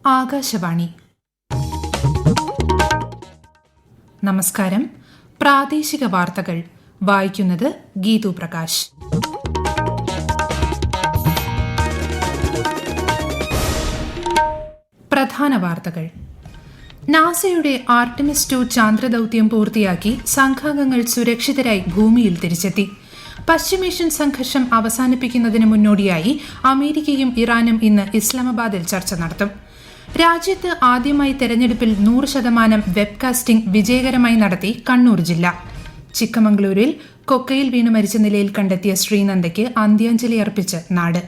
ആകാശവാണി. നമസ്കാരം. പ്രാദേശിക വാർത്തകൾ വായിക്കുന്നത് ഗീതു പ്രകാശ്. പ്രധാന വാർത്തകൾ. നാസയുടെ ആർട്ടിമിസ് 2 ചാന്ദ്രദൌത്യം പൂർത്തിയാക്കി സംഘാംഗങ്ങൾ സുരക്ഷിതരായി ഭൂമിയിൽ തിരിച്ചെത്തി. പശ്ചിമേഷ്യൻ സംഘർഷം അവസാനിപ്പിക്കുന്നതിന് മുന്നോടിയായി അമേരിക്കയും ഇറാനും ഇന്ന് ഇസ്ലാമാബാദിൽ ചർച്ച നടത്തും. രാജ്യത്ത് ആദ്യമായി തെരഞ്ഞെടുപ്പിൽ 100% വെബ്കാസ്റ്റിംഗ് വിജയകരമായി നടത്തി കണ്ണൂർ ജില്ല. ചിക്കമംഗളൂരിൽ കൊക്കയിൽ വീണ് മരിച്ച നിലയിൽ കണ്ടെത്തിയ ശ്രീനന്ദയ്ക്ക് അന്ത്യാഞ്ജലി അർപ്പിച്ച് നാട്.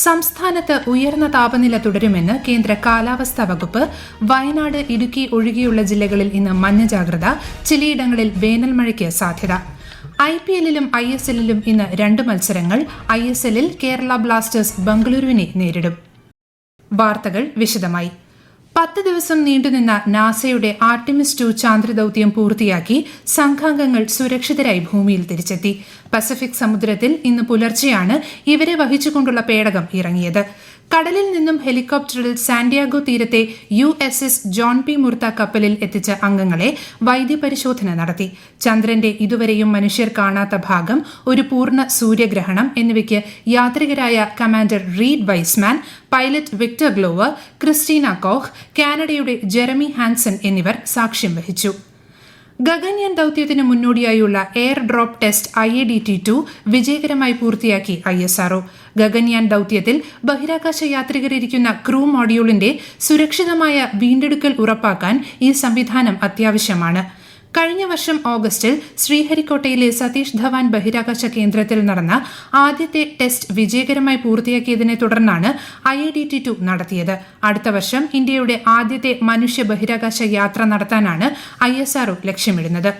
സംസ്ഥാനത്ത് ഉയർന്ന താപനില തുടരുമെന്ന് കേന്ദ്ര കാലാവസ്ഥാ വകുപ്പ്. വയനാട്, ഇടുക്കി ഒഴികെയുള്ള ജില്ലകളിൽ ഇന്ന് മഞ്ഞ ജാഗ്രത. ചിലയിടങ്ങളിൽ വേനൽ മഴയ്ക്ക് സാധ്യത. IPL-ലും ISL-ലും ഇന്ന് 2 മത്സരങ്ങൾ. ISL-ൽ കേരള ബ്ലാസ്റ്റേഴ്സ് ബംഗളൂരുവിനെ നേരിടും. വാർത്തകൾ വിശദമായി. 10 ദിവസം നീണ്ടുനിന്ന നാസയുടെ ആർട്ടിമിസ് 2 ചാന്ദ്രദൌത്യം പൂർത്തിയാക്കി സംഘാംഗങ്ങൾ സുരക്ഷിതരായി ഭൂമിയിൽ തിരിച്ചെത്തി. പസഫിക് സമുദ്രത്തിൽ ഇന്ന് പുലർച്ചെയാണ് ഇവരെ വഹിച്ചുകൊണ്ടുള്ള പേടകം ഇറങ്ങിയത്. കടലിൽ നിന്നും ഹെലികോപ്റ്ററിൽ സാന്റിയാഗോ തീരത്തെ USS ജോൺ പി മുർത്ത കപ്പലിൽ എത്തിച്ച അംഗങ്ങളെ വൈദ്യപരിശോധന നടത്തി. ചന്ദ്രന്റെ ഇതുവരെയും മനുഷ്യർ കാണാത്ത ഭാഗം, ഒരു പൂർണ്ണ സൂര്യഗ്രഹണം എന്നിവയ്ക്ക് യാത്രികരായ commander Reid Wiseman, pilot Victor Glover, Christina Koch, കാനഡയുടെ ജെറമി ഹാൻസൺ എന്നിവർ സാക്ഷ്യം വഹിച്ചു. ഗഗൻയാൻ ദൌത്യത്തിന് മുന്നോടിയായുള്ള എയർ ഡ്രോപ്പ് ടെസ്റ്റ് IADT-2 വിജയകരമായി പൂർത്തിയാക്കി ISRO. ഗഗൻയാൻ ദൌത്യത്തിൽ ബഹിരാകാശ യാത്രികരിക്കുന്ന ക്രൂ മോഡ്യൂളിന്റെ സുരക്ഷിതമായ വീണ്ടെടുക്കൽ ഉറപ്പാക്കാൻ ഈ സംവിധാനം അത്യാവശ്യമാണ്. കഴിഞ്ഞ വർഷം ഓഗസ്റ്റിൽ ശ്രീഹരിക്കോട്ടയിലെ സതീഷ് ധവാൻ ബഹിരാകാശ കേന്ദ്രത്തിൽ നടന്ന ആദ്യത്തെ ടെസ്റ്റ് വിജയകരമായി പൂർത്തിയാക്കിയതിനെ തുടർന്നാണ് IADT-2 നടത്തിയത്. അടുത്ത വർഷം ഇന്ത്യയുടെ ആദ്യത്തെ മനുഷ്യ ബഹിരാകാശ യാത്ര നടത്താനാണ് ISRO ലക്ഷ്യമിടുന്നത്.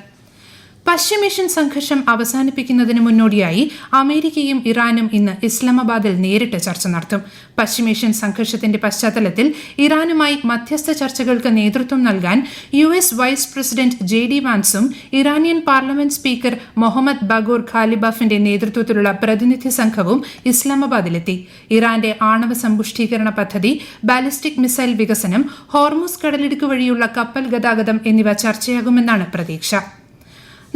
പശ്ചിമേഷ്യൻ സംഘർഷം അവസാനിപ്പിക്കുന്നതിന് മുന്നോടിയായി അമേരിക്കയും ഇറാനും ഇന്ന് ഇസ്ലാമാബാദിൽ നേരിട്ട് ചർച്ച നടത്തും. പശ്ചിമേഷ്യൻ സംഘർഷത്തിന്റെ പശ്ചാത്തലത്തിൽ ഇറാനുമായി മധ്യസ്ഥ ചർച്ചകൾക്ക് നേതൃത്വം നൽകാൻ US വൈസ് പ്രസിഡന്റ് JD വാൻസും Iranian parliament speaker Mohammad Bagher ഖാലിബാഫിന്റെ നേതൃത്വത്തിലുള്ള പ്രതിനിധി സംഘവും ഇസ്ലാമാബാദിലെത്തി. ഇറാന്റെ ആണവ സമ്പുഷ്ടീകരണ പദ്ധതി, ബാലിസ്റ്റിക് മിസൈൽ വികസനം, ഹോർമുസ് കടലിടുക്ക് വഴിയുള്ള കപ്പൽ ഗതാഗതം എന്നിവ ചർച്ചയാകുമെന്നാണ് പ്രതീക്ഷ.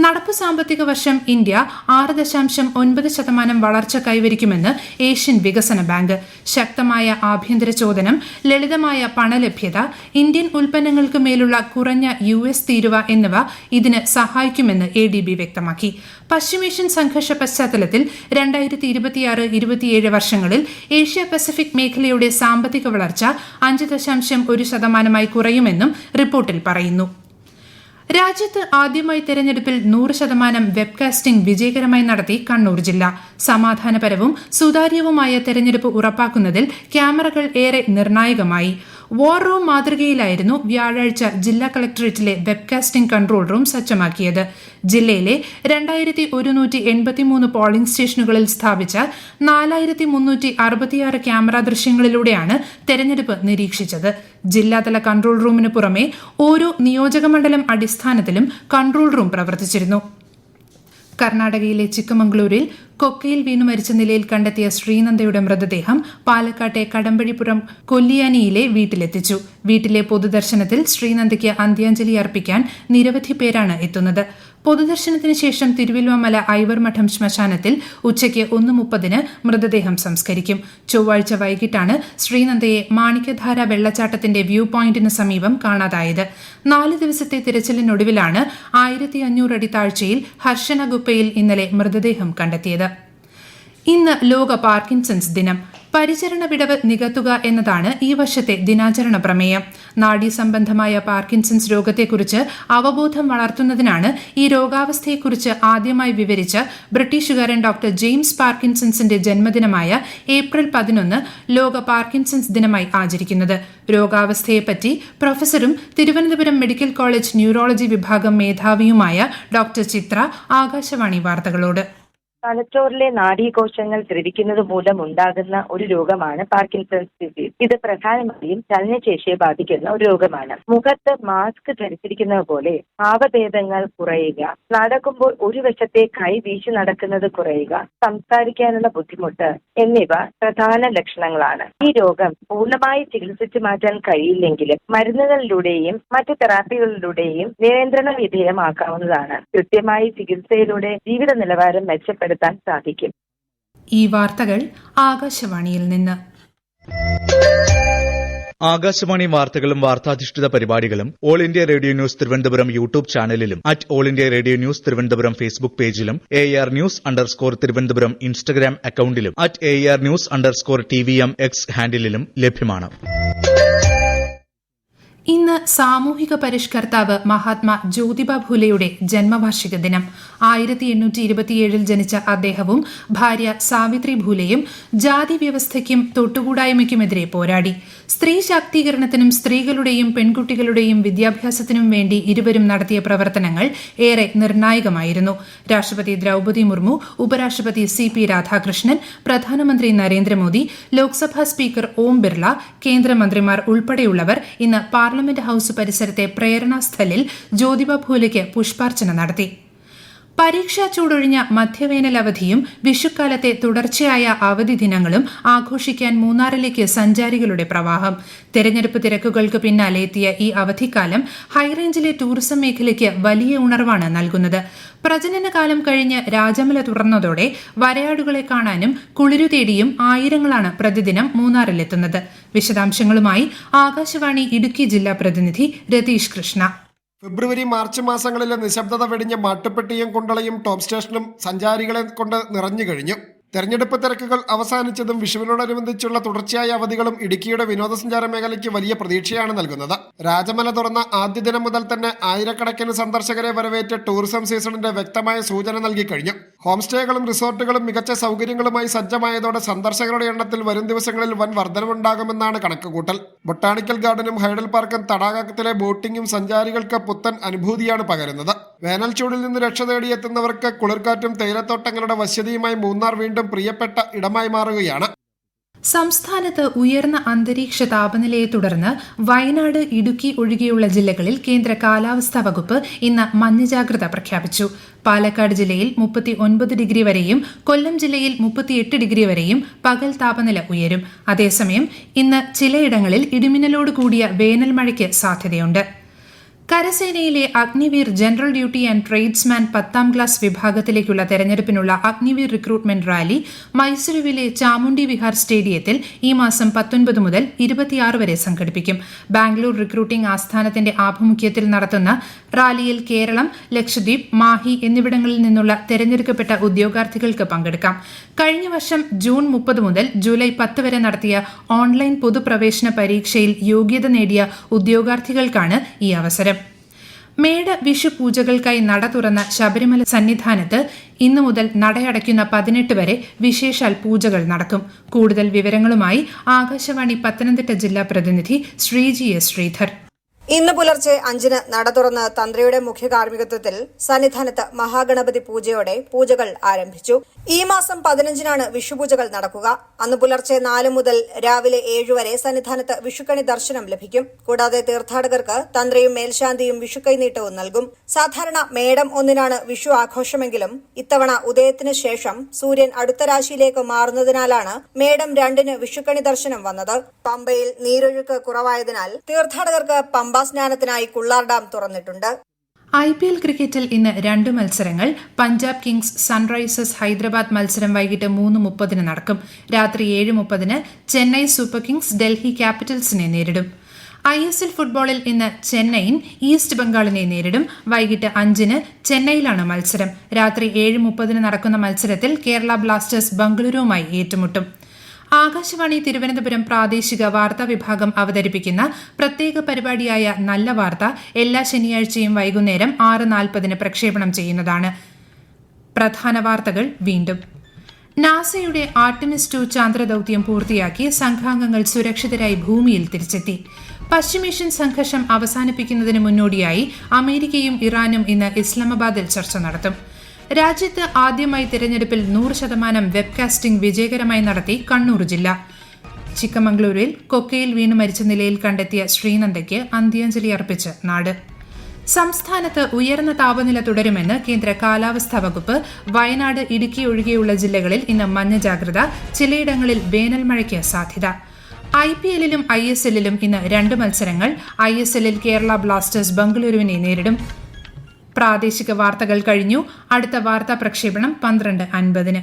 നടപ്പു സാമ്പത്തിക വർഷം ഇന്ത്യ 6.9% വളർച്ച കൈവരിക്കുമെന്ന് ഏഷ്യൻ വികസന ബാങ്ക്. ശക്തമായ ആഭ്യന്തര ചോദനം, ലളിതമായ പണലഭ്യത, ഇന്ത്യൻ ഉൽപ്പന്നങ്ങൾക്ക് മേലുള്ള കുറഞ്ഞ US തീരുവ എന്നിവ ഇതിന് സഹായിക്കുമെന്ന് ADB വ്യക്തമാക്കി. പശ്ചിമേഷ്യൻ സംഘർഷ പശ്ചാത്തലത്തിൽ 2026-27 വർഷങ്ങളിൽ ഏഷ്യ പസഫിക് മേഖലയുടെ സാമ്പത്തിക വളർച്ച 5.1% കുറയുമെന്നും റിപ്പോർട്ടിൽ പറയുന്നു. രാജ്യത്ത് ആദ്യമായി തെരഞ്ഞെടുപ്പിൽ 100% വെബ്കാസ്റ്റിംഗ് വിജയകരമായി നടത്തി കണ്ണൂർ ജില്ല. സമാധാനപരവും സുതാര്യവുമായ തെരഞ്ഞെടുപ്പ് ഉറപ്പാക്കുന്നതിൽ ക്യാമറകൾ ഏറെ നിർണായകമായി. വാർ റൂം മാതൃകയിലായിരുന്നു വ്യാഴാഴ്ച ജില്ലാ കളക്ടറേറ്റിലെ വെബ്കാസ്റ്റിംഗ് കൺട്രോൾ റൂം സജ്ജമാക്കിയത്. ജില്ലയിലെ 2183 പോളിംഗ് സ്റ്റേഷനുകളിൽ സ്ഥാപിച്ച 4366 ക്യാമറ ദൃശ്യങ്ങളിലൂടെയാണ് തെരഞ്ഞെടുപ്പ് നിരീക്ഷിച്ചത്. ജില്ലാതല കൺട്രോൾ റൂമിന് പുറമെ ഓരോ നിയോജകമണ്ഡലം അടിസ്ഥാനത്തിലും കൺട്രോൾ റൂം പ്രവർത്തിച്ചിരുന്നു. കർണാടകയിലെ ചിക്കമംഗളൂരിൽ കൊക്കയിൽ വീണു മരിച്ച നിലയിൽ കണ്ടെത്തിയ ശ്രീനന്ദയുടെ മൃതദേഹം പാലക്കാട്ടെ കടമ്പഴിപ്പുറം കൊല്ലിയാനിയിലെ വീട്ടിലെത്തിച്ചു. വീട്ടിലെ പൊതുദർശനത്തിൽ ശ്രീനന്ദയ്ക്ക് അന്ത്യാഞ്ജലി അർപ്പിക്കാൻ നിരവധി പേരാണ് എത്തുന്നത്. പൊതുദർശനത്തിന് ശേഷം തിരുവല്ലുവമല ഐവർമഠം ശ്മശാനത്തിൽ ഉച്ചയ്ക്ക് 1:30 മൃതദേഹം സംസ്കരിക്കും. ചൊവ്വാഴ്ച വൈകിട്ടാണ് ശ്രീനന്ദയെ മാണിക്യധാര വെള്ളച്ചാട്ടത്തിന്റെ വ്യൂ പോയിന്റിന് സമീപം കാണാതായത്. 4 ദിവസത്തെ തിരച്ചിലിനൊടുവിലാണ് 1500 അടി താഴ്ചയിൽ ഹർഷന ഗുപ്പയിൽ ഇന്നലെ മൃതദേഹം കണ്ടെത്തിയത്. ഇന്ന് ലോക പാർക്കിൻസൺസ് ദിനം. പരിചരണ വിടവ് നികത്തുക എന്നതാണ് ഈ വർഷത്തെ ദിനാചരണ പ്രമേയം. നാഡീസംബന്ധമായ പാർക്കിൻസൺസ് രോഗത്തെക്കുറിച്ച് അവബോധം വളർത്തുന്നതിനാണ് ഈ രോഗാവസ്ഥയെക്കുറിച്ച് ആദ്യമായി വിവരിച്ച ബ്രിട്ടീഷുകാരൻ ഡോക്ടർ ജെയിംസ് പാർക്കിൻസൺസിന്റെ ജന്മദിനമായ ഏപ്രിൽ 11 ലോക പാർക്കിൻസൺസ് ദിനമായി ആചരിക്കുന്നത്. രോഗാവസ്ഥയെപ്പറ്റി പ്രൊഫസറും തിരുവനന്തപുരം മെഡിക്കൽ കോളേജ് ന്യൂറോളജി വിഭാഗം മേധാവിയുമായ ഡോക്ടർ ചിത്ര ആകാശവാണി വാർത്തകളോട്. തലച്ചോറിലെ നാഡീകോശങ്ങൾ ദ്രവിക്കുന്നത് മൂലം ഉണ്ടാകുന്ന ഒരു രോഗമാണ് പാർക്കിൻസൺസ് ഡിസീസ്. ഇത് പ്രധാനമായും ചലനശേഷിയെ ബാധിക്കുന്ന ഒരു രോഗമാണ്. മുഖത്ത് മാസ്ക് ധരിച്ചിരിക്കുന്നത് പോലെ ഭാവഭേദങ്ങൾ കുറയുക, നടക്കുമ്പോൾ ഒരു വശത്തെ കൈ വീശി നടക്കുന്നത് കുറയുക, സംസാരിക്കാനുള്ള ബുദ്ധിമുട്ട് എന്നിവ പ്രധാന ലക്ഷണങ്ങളാണ്. ഈ രോഗം പൂർണ്ണമായി ചികിത്സിച്ചു മാറ്റാൻ കഴിയില്ലെങ്കിലും മരുന്നുകളിലൂടെയും മറ്റു തെറാപ്പികളിലൂടെയും നിയന്ത്രണ വിധേയമാക്കാവുന്നതാണ്. കൃത്യമായി ചികിത്സയിലൂടെ ജീവിത നിലവാരം മെച്ചപ്പെടുത്താൻ സാധിക്കും. ഈ വാർത്തകൾ ആകാശവാണിയിൽ നിന്ന്. ആകാശവാണി വാർത്തകളും വാർത്താധിഷ്ഠിത പരിപാടികളും all India radio news Thiruvananthapuram YouTube ചാനലിലും all India radio news Thiruvananthapuram Facebook പേജിലും AR News_ തിരുവനന്തപുരം ഇൻസ്റ്റഗ്രാം അക്കൌണ്ടിലും AR News_TVM X ഹാൻഡിലും ലഭ്യമാണ്. ഇന്ന് സാമൂഹിക പരിഷ്കർത്താവ് മഹാത്മാ ജ്യോതിബ ഫുലെയുടെ ജന്മവാർഷിക ദിനം. 1827 ജനിച്ച അദ്ദേഹവും ഭാര്യ സാവിത്രി ഫുലെയും ജാതി വ്യവസ്ഥയ്ക്കും തൊട്ടുകൂടായ്മയ്ക്കുമെതിരെ പോരാടി. സ്ത്രീ ശാക്തീകരണത്തിനും സ്ത്രീകളുടെയും പെൺകുട്ടികളുടെയും വിദ്യാഭ്യാസത്തിനും വേണ്ടി ഇരുവരും നടത്തിയ പ്രവർത്തനങ്ങൾ ഏറെ നിർണായകമായിരുന്നു. രാഷ്ട്രപതി ദ്രൌപദി മുർമു, ഉപരാഷ്ട്രപതി CP രാധാകൃഷ്ണൻ, പ്രധാനമന്ത്രി നരേന്ദ്രമോദി, ലോക്സഭാ സ്പീക്കർ ഓം ബിർള, കേന്ദ്രമന്ത്രിമാർ ഉൾപ്പെടെയുള്ളവർ ഇന്ന് പാർലമെന്റ് ഹൌസ് പരിസരത്തെ പ്രേരണാസ്ഥലിൽ ജ്യോതിബ ഫുലെയ്ക്ക് പുഷ്പാർച്ചന നടത്തി. പരീക്ഷാ ചൂടൊഴിഞ്ഞ മധ്യവേനൽ അവധിയും വിഷുക്കാലത്തെ തുടർച്ചയായ അവധി ദിനങ്ങളും ആഘോഷിക്കാൻ മൂന്നാറിലേക്ക് സഞ്ചാരികളുടെ പ്രവാഹം. തെരഞ്ഞെടുപ്പ് തിരക്കുകൾക്ക് പിന്നാലെ എത്തിയ ഈ അവധിക്കാലം ഹൈറേഞ്ചിലെ ടൂറിസം മേഖലയ്ക്ക് വലിയ ഉണർവാണ് നൽകുന്നത്. പ്രജനനകാലം കഴിഞ്ഞ് രാജമല തുറന്നതോടെ വരയാടുകളെ കാണാനും കുളിരു തേടിയും ആയിരങ്ങളാണ് പ്രതിദിനം മൂന്നാറിലെത്തുന്നത്. വിശദാംശങ്ങളുമായി ആകാശവാണി ഇടുക്കി ജില്ലാ പ്രതിനിധി രതീഷ് കൃഷ്ണ. ഫെബ്രുവരി മാർച്ച് മാസങ്ങളിലെ നിശബ്ദത വെടിഞ്ഞ മാട്ടുപ്പെട്ടിയും കുണ്ടളയും ടോപ്പ് സ്റ്റേഷനും സഞ്ചാരികളെ കൊണ്ട് നിറഞ്ഞു കഴിഞ്ഞു. തെരഞ്ഞെടുപ്പ് തിരക്കുകൾ അവസാനിച്ചതും വിഷുവിനോടനുബന്ധിച്ചുള്ള തുടർച്ചയായ അവധികളും ഇടുക്കിയുടെ വിനോദസഞ്ചാര മേഖലയ്ക്ക് വലിയ പ്രതീക്ഷയാണ് നൽകുന്നത്. രാജമല തുറന്ന ആദ്യ ദിനം മുതൽ തന്നെ ആയിരക്കണക്കിന് സന്ദർശകരെ വരവേറ്റ് ടൂറിസം സീസണിന്റെ വ്യക്തമായ സൂചന നൽകി കഴിഞ്ഞു. ഹോം സ്റ്റേകളും റിസോർട്ടുകളും മികച്ച സൗകര്യങ്ങളുമായി സജ്ജമായതോടെ സന്ദർശകരുടെ എണ്ണത്തിൽ വരും ദിവസങ്ങളിൽ വൻ വർധനവുണ്ടാകുമെന്നാണ് കണക്കുകൂട്ടൽ. ബൊട്ടാണിക്കൽ ഗാർഡനും ഹൈഡൽ പാർക്കും തടാകത്തിലെ ബോട്ടിംഗും സഞ്ചാരികൾക്ക് പുത്തൻ അനുഭൂതിയാണ് പകരുന്നത്. വേനൽ ചൂടിൽ നിന്ന് രക്ഷ തേടിയെത്തുന്നവർക്ക് കുളിർക്കാറ്റും തേയിലത്തോട്ടങ്ങളുടെ വശ്യതയുമായി മൂന്നാർ വീണ്ടും പ്രിയപ്പെട്ട ഇടമായി മാറുകയാണ്. സംസ്ഥാനത്ത് ഉയർന്ന അന്തരീക്ഷ താപനിലയെ തുടർന്ന് വയനാട്, ഇടുക്കി ഒഴികെയുള്ള ജില്ലകളിൽ കേന്ദ്ര കാലാവസ്ഥാ വകുപ്പ് ഇന്ന് മഞ്ഞ ജാഗ്രത പ്രഖ്യാപിച്ചു. പാലക്കാട് ജില്ലയിൽ 39 ഡിഗ്രി വരെയും കൊല്ലം ജില്ലയിൽ 38 ഡിഗ്രി വരെയും പകൽ താപനില ഉയരും. അതേസമയം ഇന്ന് ചിലയിടങ്ങളിൽ ഇടിമിന്നലോട് കൂടിയ വേനൽ മഴയ്ക്ക് സാധ്യതയുണ്ട്. കരസേനയിലെ Agniveer general duty and tradesman 10ാം ക്ലാസ് വിഭാഗത്തിലേക്കുള്ള തെരഞ്ഞെടുപ്പിനുള്ള അഗ്നിവീർ റിക്രൂട്ട്മെന്റ് റാലി മൈസൂരുവിലെ ചാമുണ്ഡി വിഹാർ സ്റ്റേഡിയത്തിൽ ഈ മാസം 19 മുതൽ 26 വരെ സംഘടിപ്പിക്കും. ബാംഗ്ലൂർ റിക്രൂട്ടിംഗ് ആസ്ഥാനത്തിന്റെ ആഭിമുഖ്യത്തിൽ നടത്തുന്ന റാലിയിൽ കേരളം, ലക്ഷദ്വീപ്, മാഹി എന്നിവിടങ്ങളിൽ നിന്നുള്ള തെരഞ്ഞെടുക്കപ്പെട്ട ഉദ്യോഗാർത്ഥികൾക്ക് പങ്കെടുക്കാം. കഴിഞ്ഞ വർഷം ജൂൺ 30 മുതൽ ജൂലൈ 10 വരെ നടത്തിയ ഓൺലൈൻ പൊതുപ്രവേശന പരീക്ഷയിൽ യോഗ്യത നേടിയ ഉദ്യോഗാർത്ഥികൾക്കാണ് ഈ അവസരം. മേട വിഷു പൂജകൾക്കായി നട തുറന്ന ശബരിമല സന്നിധാനത്ത് ഇന്നു മുതൽ നടയടയ്ക്കുന്ന 18 വരെ വിശേഷാൽ പൂജകൾ നടക്കും. കൂടുതൽ വിവരങ്ങളുമായി ആകാശവാണി പത്തനംതിട്ട ജില്ലാ പ്രതിനിധി ശ്രീജി എസ് ശ്രീധർ. ഇന്ന് പുലർച്ചെ 5-ന് നട തുറന്ന് തന്ത്രിയുടെ മുഖ്യ കാർമ്മികത്വത്തിൽ സന്നിധാനത്ത് മഹാഗണപതി പൂജയോടെ പൂജകൾ ആരംഭിച്ചു. ഈ മാസം 15-നാണ് വിഷുപൂജകൾ നടക്കുക. അന്ന് പുലർച്ചെ 4 മുതൽ രാവിലെ 7 വരെ സന്നിധാനത്ത് വിഷുക്കണി ദർശനം ലഭിക്കും. കൂടാതെ തീർത്ഥാടകർക്ക് തന്ത്രിയും മേൽശാന്തിയും വിഷുക്കൈനീട്ടവും നൽകും. സാധാരണ മേടം 1-നാണ് വിഷു ആഘോഷമെങ്കിലും ഇത്തവണ ഉദയത്തിന് ശേഷം സൂര്യൻ അടുത്ത രാശിയിലേക്ക് മാറുന്നതിനാലാണ് മേടം 2-ന് വിഷുക്കണി ദർശനം വന്നത്. പമ്പയിൽ നീരൊഴുക്ക് കുറവായതിനാൽ തീർത്ഥാടകർക്ക് പമ്പ സ്നാനത്തിനായി കുള്ളാർ ഡാം തുറന്നിട്ടുണ്ട്. IPL ക്രിക്കറ്റിൽ ഇന്ന് 2 മത്സരങ്ങൾ. പഞ്ചാബ് കിങ്സ് സൺറൈസേഴ്സ് ഹൈദരാബാദ് മത്സരം വൈകിട്ട് 3:30 നടക്കും. രാത്രി 7:30 ചെന്നൈ സൂപ്പർ കിങ്സ് ഡൽഹി ക്യാപിറ്റൽസിനെ നേരിടും. ISL ഫുട്ബോളിൽ ഇന്ന് ചെന്നൈയിൻ ഈസ്റ്റ് ബംഗാളിനെ നേരിടും. വൈകിട്ട് 5-ന് ചെന്നൈയിലാണ് മത്സരം. രാത്രി 7:30 നടക്കുന്ന മത്സരത്തിൽ കേരള ബ്ലാസ്റ്റേഴ്സ് ബംഗളൂരുവുമായി ഏറ്റുമുട്ടും. ആകാശവാണി തിരുവനന്തപുരം പ്രാദേശിക വാർത്താ വിഭാഗം അവതരിപ്പിക്കുന്ന പ്രത്യേക പരിപാടിയായ നല്ല വാർത്ത എല്ലാ ശനിയാഴ്ചയും വൈകുന്നേരം 6:40 പ്രക്ഷേപണം ചെയ്യുന്നതാണ്. പ്രധാന വാർത്തകൾ വീണ്ടും. നാസയുടെ ആർട്ടിമിസ് 2 ചാന്ദ്രദൌത്യം പൂർത്തിയാക്കി സംഘാംഗങ്ങൾ സുരക്ഷിതരായി ഭൂമിയിൽ തിരിച്ചെത്തി. പശ്ചിമേഷ്യൻ സംഘർഷം അവസാനിപ്പിക്കുന്നതിന് മുന്നോടിയായി അമേരിക്കയും ഇറാനും ഇന്ന് ഇസ്ലാമാബാദിൽ ചർച്ച നടത്തും. രാജ്യത്ത് ആദ്യമായി തിരഞ്ഞെടുപ്പിൽ 100% വെബ്കാസ്റ്റിംഗ് വിജയകരമായി നടത്തി കണ്ണൂർ ജില്ല. ചിക്കമംഗളൂരിൽ കൊക്കയിൽ വീണ് മരിച്ച നിലയിൽ കണ്ടെത്തിയ ശ്രീനന്ദയ്ക്ക് അന്ത്യാഞ്ജലി അർപ്പിച്ച് നാട്. സംസ്ഥാനത്ത് ഉയർന്ന താപനില തുടരുമെന്ന് കേന്ദ്ര കാലാവസ്ഥാ വകുപ്പ്. വയനാട്, ഇടുക്കി ഒഴികെയുള്ള ജില്ലകളിൽ ഇന്ന് മഞ്ഞ ജാഗ്രത. ചിലയിടങ്ങളിൽ വേനൽ മഴയ്ക്ക് സാധ്യത. IPL-ലും ISL-ലും ഇന്ന് 2 മത്സരങ്ങൾ. ISL-ൽ കേരള ബ്ലാസ്റ്റേഴ്സ് ബംഗളൂരുവിനെ നേരിടും. പ്രാദേശിക വാർത്തകൾ കഴിഞ്ഞു. അടുത്ത വാർത്താ പ്രക്ഷേപണം 12:50.